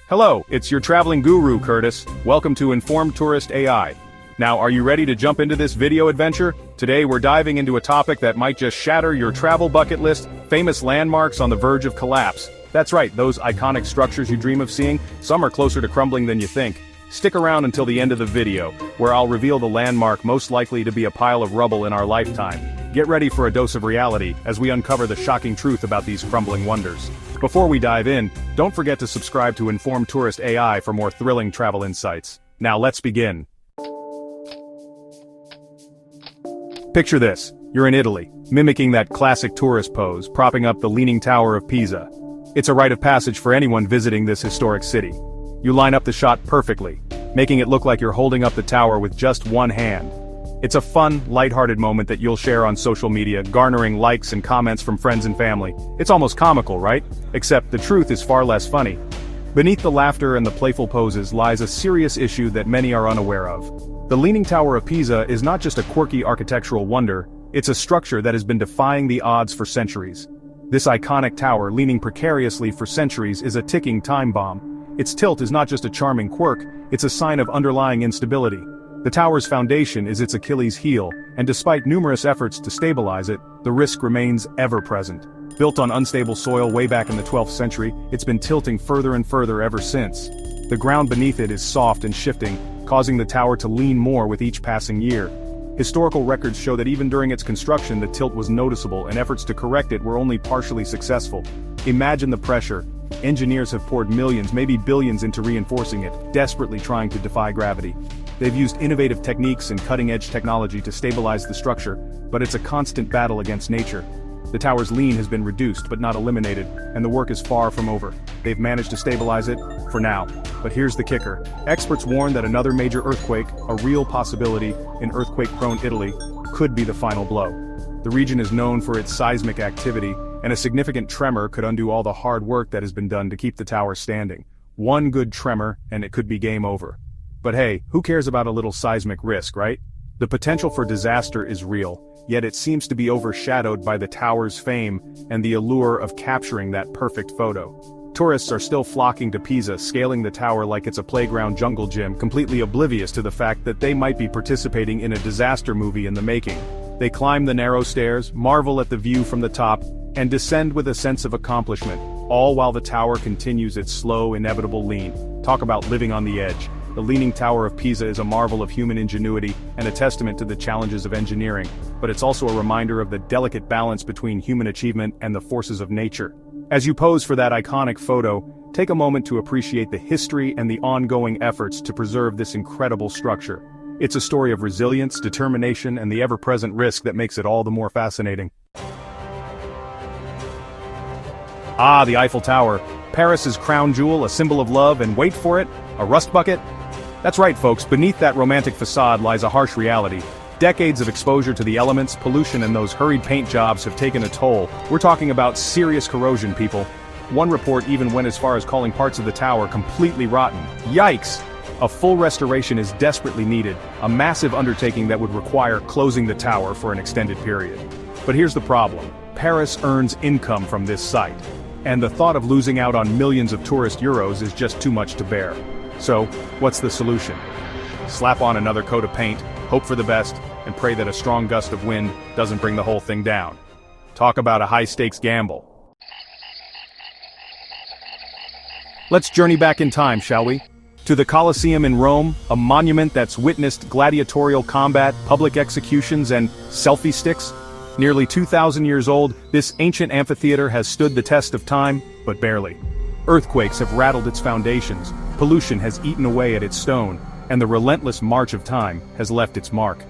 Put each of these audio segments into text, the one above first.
Hello, it's your traveling guru, Curtis. Welcome to InformedTouristA.I. Now, are you ready to jump into this video adventure? Today we're diving into a topic that might just shatter your travel bucket list, famous landmarks on the verge of collapse. That's right, those iconic structures you dream of seeing, some are closer to crumbling than you think. Stick around until the end of the video, where I'll reveal the landmark most likely to be a pile of rubble in our lifetime. Get ready for a dose of reality as we uncover the shocking truth about these crumbling wonders. Before we dive in, don't forget to subscribe to InformedTouristA.I for more thrilling travel insights. Now let's begin. Picture this, you're in Italy, mimicking that classic tourist pose, propping up the Leaning Tower of Pisa. It's a rite of passage for anyone visiting this historic city. You line up the shot perfectly, making it look like you're holding up the tower with just one hand. It's a fun, lighthearted moment that you'll share on social media, garnering likes and comments from friends and family. It's almost comical, right? Except the truth is far less funny. Beneath the laughter and the playful poses lies a serious issue that many are unaware of. The Leaning Tower of Pisa is not just a quirky architectural wonder, it's a structure that has been defying the odds for centuries. This iconic tower, leaning precariously for centuries, is a ticking time bomb. Its tilt is not just a charming quirk, it's a sign of underlying instability. The tower's foundation is its Achilles heel, and despite numerous efforts to stabilize it, the risk remains ever present. Built on unstable soil way back in the 12th century, it's been tilting further and further ever since. The ground beneath it is soft and shifting, causing the tower to lean more with each passing year. Historical records show that even during its construction the tilt was noticeable and efforts to correct it were only partially successful. Imagine the pressure. Engineers have poured millions, maybe billions into reinforcing it, desperately trying to defy gravity. They've used innovative techniques and cutting-edge technology to stabilize the structure, but it's a constant battle against nature. The tower's lean has been reduced but not eliminated, and the work is far from over. They've managed to stabilize it, for now. But here's the kicker. Experts warn that another major earthquake, a real possibility in earthquake-prone Italy, could be the final blow. The region is known for its seismic activity, and a significant tremor could undo all the hard work that has been done to keep the tower standing. One good tremor, and it could be game over. But hey, who cares about a little seismic risk, right? The potential for disaster is real, yet it seems to be overshadowed by the tower's fame and the allure of capturing that perfect photo. Tourists are still flocking to Pisa, scaling the tower like it's a playground jungle gym, completely oblivious to the fact that they might be participating in a disaster movie in the making. They climb the narrow stairs, marvel at the view from the top, and descend with a sense of accomplishment, all while the tower continues its slow, inevitable lean. Talk about living on the edge. The Leaning Tower of Pisa is a marvel of human ingenuity and a testament to the challenges of engineering, but it's also a reminder of the delicate balance between human achievement and the forces of nature. As you pose for that iconic photo, take a moment to appreciate the history and the ongoing efforts to preserve this incredible structure. It's a story of resilience, determination, and the ever-present risk that makes it all the more fascinating. Ah, the Eiffel Tower, Paris's crown jewel, a symbol of love, and wait for it, a rust bucket? That's right, folks, beneath that romantic facade lies a harsh reality. Decades of exposure to the elements, pollution, and those hurried paint jobs have taken a toll. We're talking about serious corrosion, people. One report even went as far as calling parts of the tower completely rotten. Yikes! A full restoration is desperately needed, a massive undertaking that would require closing the tower for an extended period. But here's the problem. Paris earns income from this site, and the thought of losing out on millions of tourist euros is just too much to bear. So, what's the solution? Slap on another coat of paint, hope for the best, and pray that a strong gust of wind doesn't bring the whole thing down. Talk about a high-stakes gamble. Let's journey back in time, shall we? To the Colosseum in Rome, a monument that's witnessed gladiatorial combat, public executions, and selfie sticks. Nearly 2,000 years old, this ancient amphitheater has stood the test of time, but barely. Earthquakes have rattled its foundations, pollution has eaten away at its stone, and the relentless march of time has left its mark.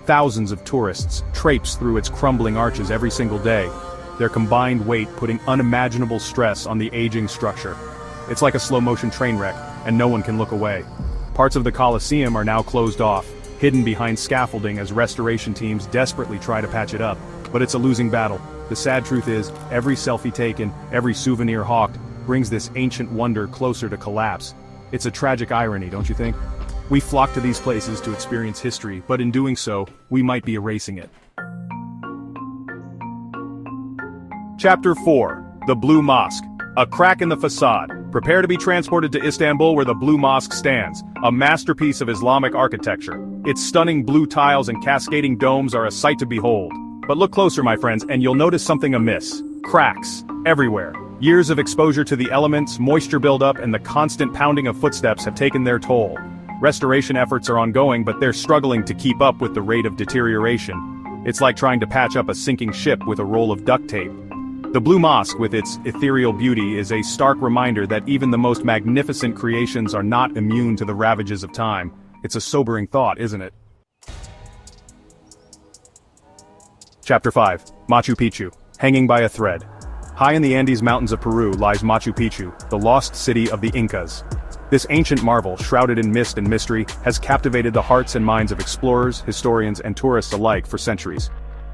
Thousands of tourists traipse through its crumbling arches every single day, their combined weight putting unimaginable stress on the aging structure. It's like a slow-motion train wreck, and no one can look away. Parts of the Colosseum are now closed off, hidden behind scaffolding as restoration teams desperately try to patch it up. But it's a losing battle. The sad truth is, every selfie taken, every souvenir hawked, brings this ancient wonder closer to collapse. It's a tragic irony, don't you think? We flock to these places to experience history, but in doing so, we might be erasing it. Chapter 4. The Blue Mosque. A crack in the facade. Prepare to be transported to Istanbul where the Blue Mosque stands, a masterpiece of Islamic architecture. Its stunning blue tiles and cascading domes are a sight to behold. But look closer, my friends, and you'll notice something amiss. Cracks. Everywhere. Years of exposure to the elements, moisture buildup, and the constant pounding of footsteps have taken their toll. Restoration efforts are ongoing, but they're struggling to keep up with the rate of deterioration. It's like trying to patch up a sinking ship with a roll of duct tape. The Blue Mosque, with its ethereal beauty, is a stark reminder that even the most magnificent creations are not immune to the ravages of time. It's a sobering thought, isn't it? Chapter 5. Machu Picchu. Hanging by a thread. High in the Andes Mountains of Peru lies Machu Picchu, the lost city of the Incas. This ancient marvel, shrouded in mist and mystery, has captivated the hearts and minds of explorers, historians, and tourists alike for centuries.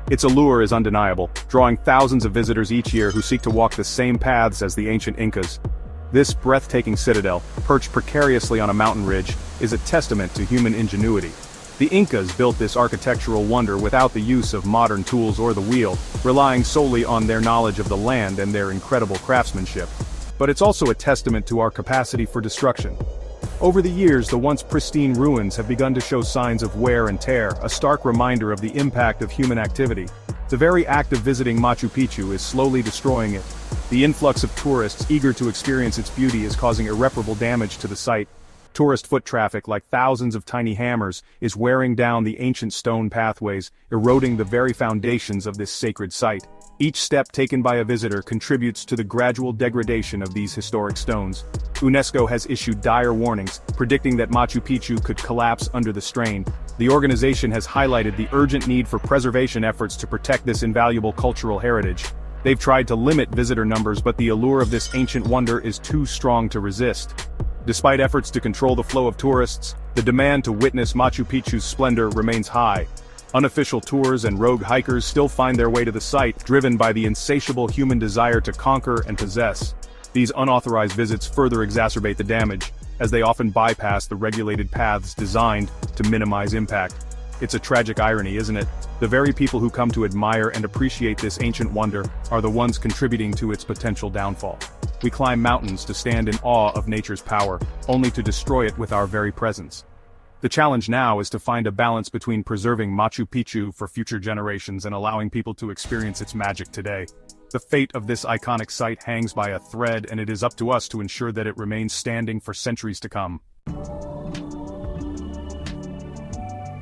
Its allure is undeniable, drawing thousands of visitors each year who seek to walk the same paths as the ancient Incas. This breathtaking citadel, perched precariously on a mountain ridge, is a testament to human ingenuity. The Incas built this architectural wonder without the use of modern tools or the wheel, relying solely on their knowledge of the land and their incredible craftsmanship. But it's also a testament to our capacity for destruction. Over the years, the once pristine ruins have begun to show signs of wear and tear, a stark reminder of the impact of human activity. The very act of visiting Machu Picchu is slowly destroying it. The influx of tourists eager to experience its beauty is causing irreparable damage to the site. Tourist foot traffic, like thousands of tiny hammers, is wearing down the ancient stone pathways, eroding the very foundations of this sacred site. Each step taken by a visitor contributes to the gradual degradation of these historic stones. UNESCO has issued dire warnings, predicting that Machu Picchu could collapse under the strain. The organization has highlighted the urgent need for preservation efforts to protect this invaluable cultural heritage. They've tried to limit visitor numbers, but the allure of this ancient wonder is too strong to resist. Despite efforts to control the flow of tourists, the demand to witness Machu Picchu's splendor remains high. Unofficial tours and rogue hikers still find their way to the site, driven by the insatiable human desire to conquer and possess. These unauthorized visits further exacerbate the damage, as they often bypass the regulated paths designed to minimize impact. It's a tragic irony, isn't it? The very people who come to admire and appreciate this ancient wonder are the ones contributing to its potential downfall. We climb mountains to stand in awe of nature's power, only to destroy it with our very presence. The challenge now is to find a balance between preserving Machu Picchu for future generations and allowing people to experience its magic today. The fate of this iconic site hangs by a thread, and it is up to us to ensure that it remains standing for centuries to come.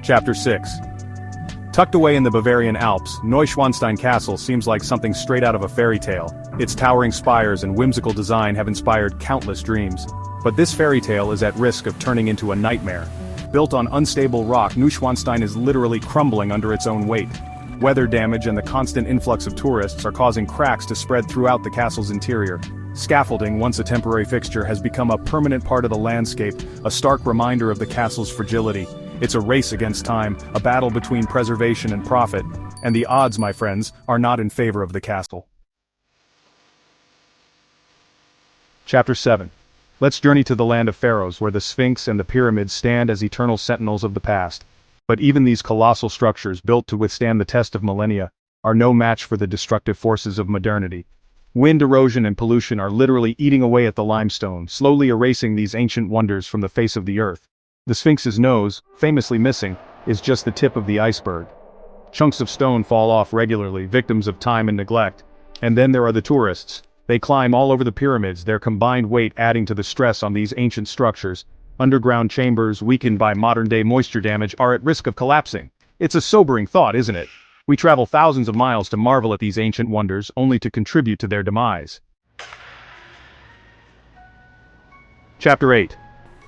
Chapter 6. Tucked away in the Bavarian Alps, Neuschwanstein Castle seems like something straight out of a fairy tale. Its towering spires and whimsical design have inspired countless dreams. But this fairy tale is at risk of turning into a nightmare. Built on unstable rock, Neuschwanstein is literally crumbling under its own weight. Weather damage and the constant influx of tourists are causing cracks to spread throughout the castle's interior. Scaffolding, once a temporary fixture, has become a permanent part of the landscape, a stark reminder of the castle's fragility. It's a race against time, a battle between preservation and profit, and the odds, my friends, are not in favor of the castle. Chapter 7. Let's journey to the land of pharaohs, where the Sphinx and the pyramids stand as eternal sentinels of the past. But even these colossal structures, built to withstand the test of millennia, are no match for the destructive forces of modernity. Wind erosion and pollution are literally eating away at the limestone, slowly erasing these ancient wonders from the face of the earth. The Sphinx's nose, famously missing, is just the tip of the iceberg. Chunks of stone fall off regularly, victims of time and neglect. And then there are the tourists. They climb all over the pyramids, their combined weight adding to the stress on these ancient structures. Underground chambers, weakened by modern-day moisture damage, are at risk of collapsing. It's a sobering thought, isn't it? We travel thousands of miles to marvel at these ancient wonders, only to contribute to their demise. Chapter 8.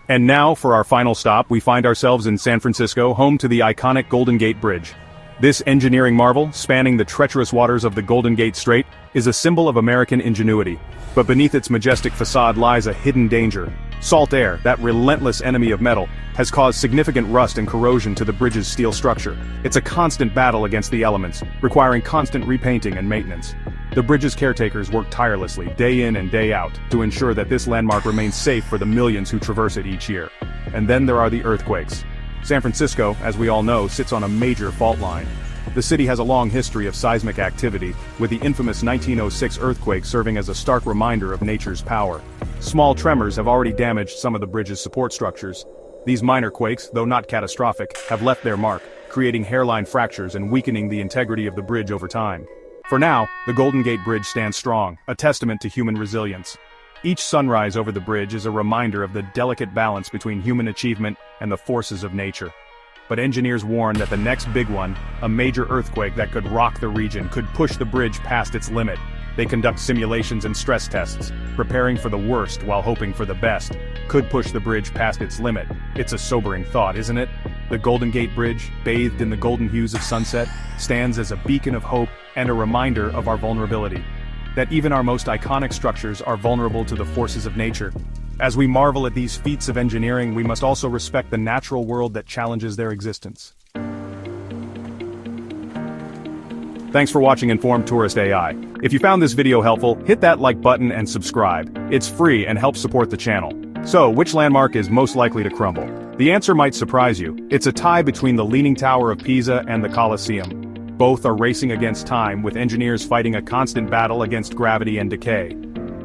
And now, for our final stop, we find ourselves in San Francisco, home to the iconic Golden Gate Bridge. This engineering marvel, spanning the treacherous waters of the Golden Gate Strait, is a symbol of American ingenuity. But beneath its majestic facade lies a hidden danger. Salt air, that relentless enemy of metal, has caused significant rust and corrosion to the bridge's steel structure. It's a constant battle against the elements, requiring constant repainting and maintenance. The bridge's caretakers work tirelessly, day in and day out, to ensure that this landmark remains safe for the millions who traverse it each year. And then there are the earthquakes. San Francisco, as we all know, sits on a major fault line. The city has a long history of seismic activity, with the infamous 1906 earthquake serving as a stark reminder of nature's power. Small tremors have already damaged some of the bridge's support structures. These minor quakes, though not catastrophic, have left their mark, creating hairline fractures and weakening the integrity of the bridge over time. For now, the Golden Gate Bridge stands strong, a testament to human resilience. Each sunrise over the bridge is a reminder of the delicate balance between human achievement and the forces of nature. But engineers warn that the next big one, a major earthquake that could rock the region, could push the bridge past its limit. They conduct simulations and stress tests, preparing for the worst while hoping for the best. Could push the bridge past its limit. It's a sobering thought, isn't it? The Golden Gate Bridge, bathed in the golden hues of sunset, stands as a beacon of hope and a reminder of our vulnerability. That even our most iconic structures are vulnerable to the forces of nature. As we marvel at these feats of engineering, we must also respect the natural world that challenges their existence. Thanks for watching InformedTouristA.I. If you found this video helpful, hit that like button and subscribe. It's free and helps support the channel. So, which landmark is most likely to crumble? The answer might surprise you. It's a tie between the Leaning Tower of Pisa and the Colosseum. Both are racing against time, with engineers fighting a constant battle against gravity and decay.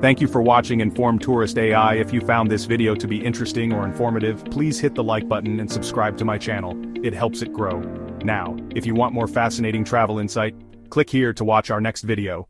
Thank you for watching InformedTouristA.I. If you found this video to be interesting or informative, please hit the like button and subscribe to my channel. It helps it grow. Now, if you want more fascinating travel insight, click here to watch our next video.